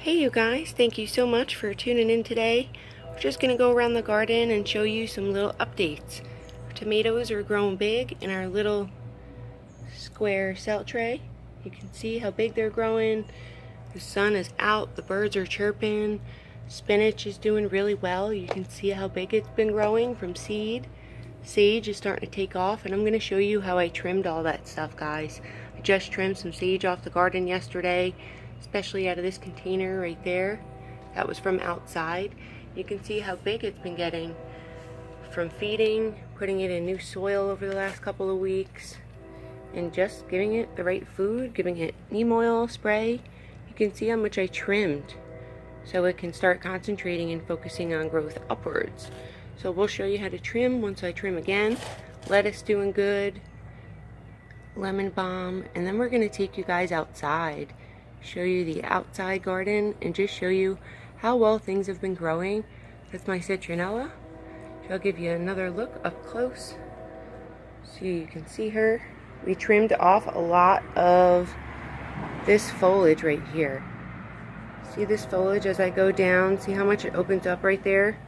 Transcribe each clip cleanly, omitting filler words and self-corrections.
Hey you guys, thank you so much for tuning in today. We're just going to go around the garden and show you some little updates. Our tomatoes are growing big in our little square cell tray. You can see how big they're growing. The sun is out, the birds are chirping. Spinach is doing really well. You can see how big it's been growing from seed. Sage is starting to take off, and I'm going to show you how I trimmed all that stuff, guys. I just trimmed some sage off the garden yesterday, especially out of this container right there. That was from outside. You can see how big it's been getting from feeding, putting it in new soil over the last couple of weeks, and just giving it the right food, giving it neem oil spray. You can see how much I trimmed so it can start concentrating and focusing on growth upwards. So we'll show you how to trim once I trim again. Lettuce doing good, lemon balm, and then we're going to take you guys outside, show you the outside garden, and just show you how well things have been growing. That's my citronella. I'll give you another look up close so you can see her. We trimmed off a lot of this foliage right here. See this foliage as I go down? See how much it opens up right there?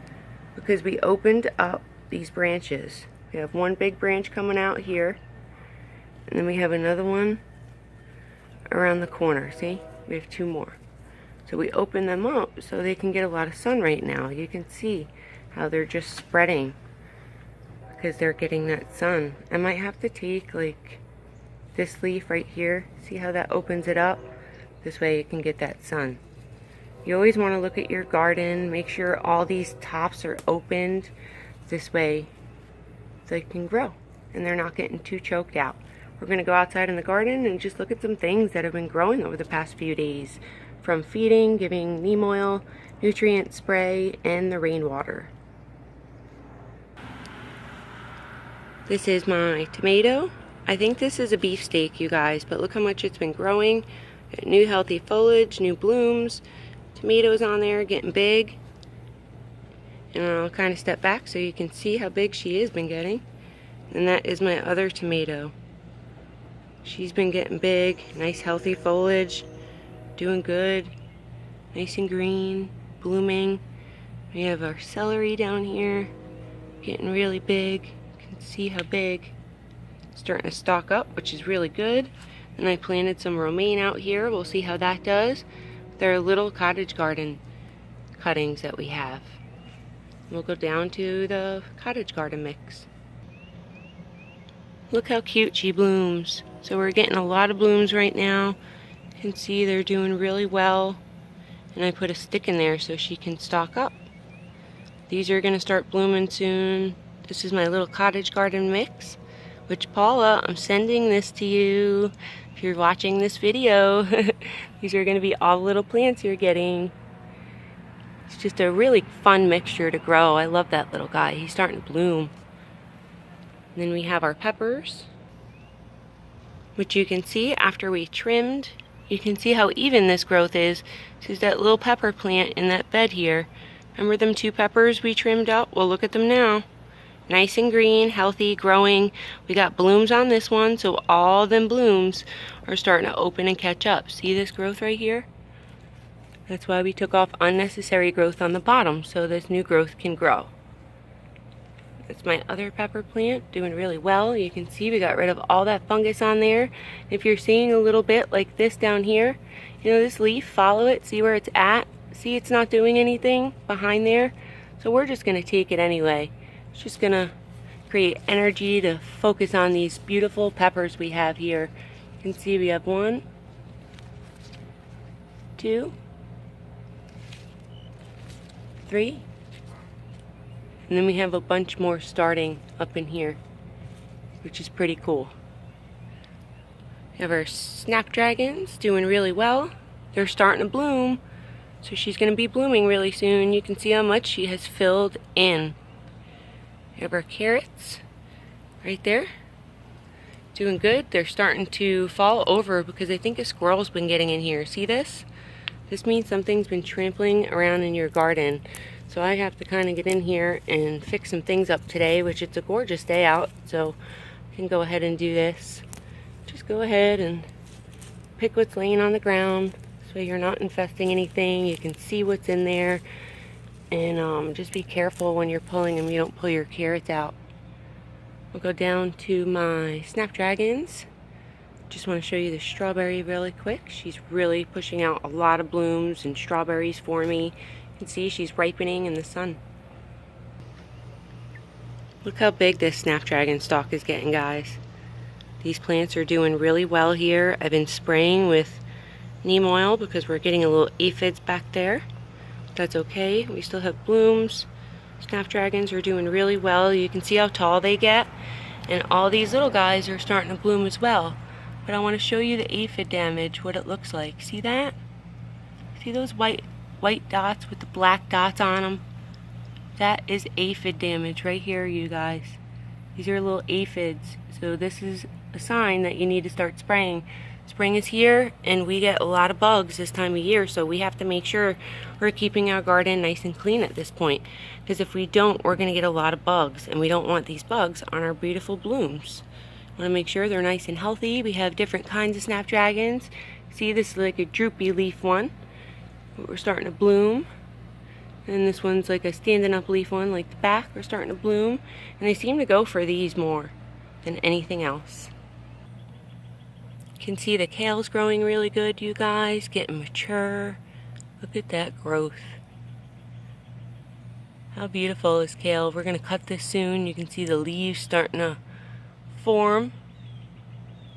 Because we opened up these branches. We have one big branch coming out here, and then we have another one around the corner. See? We have two more. So we open them up so they can get a lot of sun right now. You can see how they're just spreading because they're getting that sun. I might have to take like this leaf right here. See how that opens it up? This way you can get that sun. You always want to look at your garden, make sure all these tops are opened. This way they can grow and they're not getting too choked out. We're going to go outside in the garden and just look at some things that have been growing over the past few days, from feeding, giving neem oil, nutrient spray, and the rainwater. This is my tomato. I think this is a beefsteak, you guys, but look how much it's been growing. Got new healthy foliage, new blooms, tomatoes on there getting big. And I'll kind of step back so you can see how big she has been getting. And that is my other tomato. She's been getting big, nice healthy foliage, doing good, nice and green, blooming. We have our celery down here, getting really big. You can see how big. Starting to stalk up, which is really good. And I planted some romaine out here. We'll see how that does. They're little cottage garden cuttings that we have. We'll go down to the cottage garden mix. Look how cute she blooms. So we're getting a lot of blooms right now. You can see they're doing really well. And I put a stick in there so she can stalk up. These are going to start blooming soon. This is my little cottage garden mix, which Paula, I'm sending this to you if you're watching this video. These are going to be all the little plants you're getting. It's just a really fun mixture to grow. I love that little guy. He's starting to bloom. And then we have our peppers, which you can see after we trimmed. You can see how even this growth is. This is that little pepper plant in that bed here. Remember them two peppers we trimmed up? Well, look at them now. Nice and green, healthy, growing. We got blooms on this one, so all them blooms are starting to open and catch up. See this growth right here? That's why we took off unnecessary growth on the bottom, so this new growth can grow. That's my other pepper plant, doing really well. You can see we got rid of all that fungus on there. If you're seeing a little bit like this down here, you know, this leaf, follow it, see where it's at. See, it's not doing anything behind there. So we're just going to take it anyway. It's just going to create energy to focus on these beautiful peppers we have here. You can see we have 1, 2, 3. And then we have a bunch more starting up in here, which is pretty cool. We have our snapdragons doing really well. They're starting to bloom, so she's going to be blooming really soon. You can see how much she has filled in. We have our carrots right there, doing good. They're starting to fall over because I think a squirrel's been getting in here. See this? This means something's been trampling around in your garden. So I have to kind of get in here and fix some things up today, which it's a gorgeous day out, so I can go ahead and do this. Just go ahead and pick what's laying on the ground, So you're not infesting anything. You can see what's in there. And just be careful when you're pulling them. You don't pull your carrots out. We'll go down to my snapdragons. Just want to show you the strawberry really quick. She's really pushing out a lot of blooms and strawberries for me. You can see she's ripening in the sun. Look how big this snapdragon stalk is getting, guys. These plants are doing really well here. I've been spraying with neem oil because we're getting a little aphids back there. That's okay. We still have blooms. Snapdragons are doing really well. You can see how tall they get. And all these little guys are starting to bloom as well. But I want to show you the aphid damage, what it looks like. See that? See those white dots with the black dots on them? That is aphid damage right here, you guys. These are little aphids. So this is a sign that you need to start spraying. Spring is here and we get a lot of bugs this time of year, so we have to make sure we're keeping our garden nice and clean at this point, because if we don't, we're going to get a lot of bugs, and we don't want these bugs on our beautiful blooms. Want to make sure they're nice and healthy. We have different kinds of snapdragons. See, this is like a droopy leaf one. We're starting to bloom. And this one's like a standing up leaf one, like the back. We're starting to bloom. And I seem to go for these more than anything else. You can see the kale's growing really good, you guys. Getting mature. Look at that growth. How beautiful is kale. We're going to cut this soon. You can see the leaves starting to form,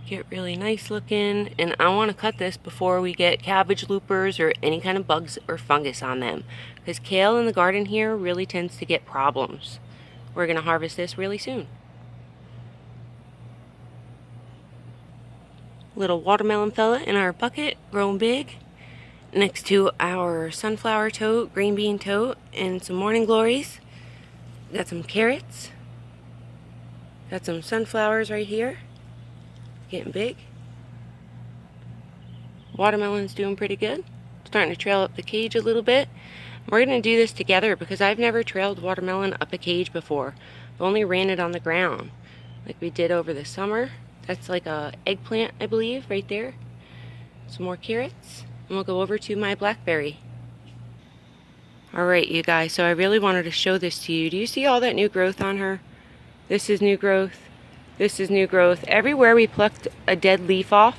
get really nice looking, and I want to cut this before we get cabbage loopers or any kind of bugs or fungus on them, because kale in the garden here really tends to get problems. We're going to harvest this really soon. Little watermelon fella in our bucket, growing big, next to our sunflower tote, green bean tote, and some morning glories. Got some carrots. Got some sunflowers right here, getting big. Watermelon's doing pretty good. Starting to trail up the cage a little bit. We're going to do this together because I've never trailed watermelon up a cage before. I've only ran it on the ground like we did over the summer. That's like a eggplant, I believe, right there. Some more carrots, and we'll go over to my blackberry. Alright, you guys, so I really wanted to show this to you. Do you see all that new growth on her? This is new growth. This is new growth. Everywhere we plucked a dead leaf off,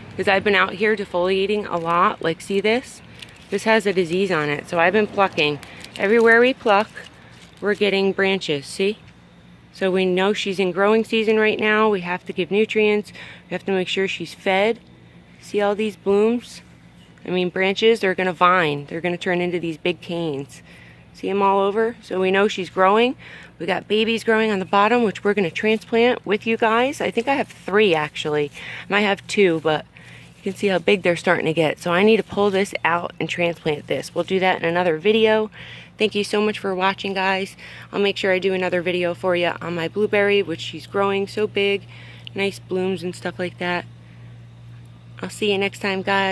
because I've been out here defoliating a lot. Like, see this? This has a disease on it, so I've been plucking. Everywhere we pluck, we're getting branches, see? So we know she's in growing season right now. We have to give nutrients. We have to make sure she's fed. See all these blooms? I mean, branches, they're going to vine. They're going to turn into these big canes. See them all over? So we know she's growing. We got babies growing on the bottom, which we're going to transplant with you guys. I think I have 3 actually. I might have 2, but you can see how big they're starting to get. So I need to pull this out and transplant this. We'll do that in another video. Thank you so much for watching, guys. I'll make sure I do another video for you on my blueberry, which she's growing so big. Nice blooms and stuff like that. I'll see you next time, guys.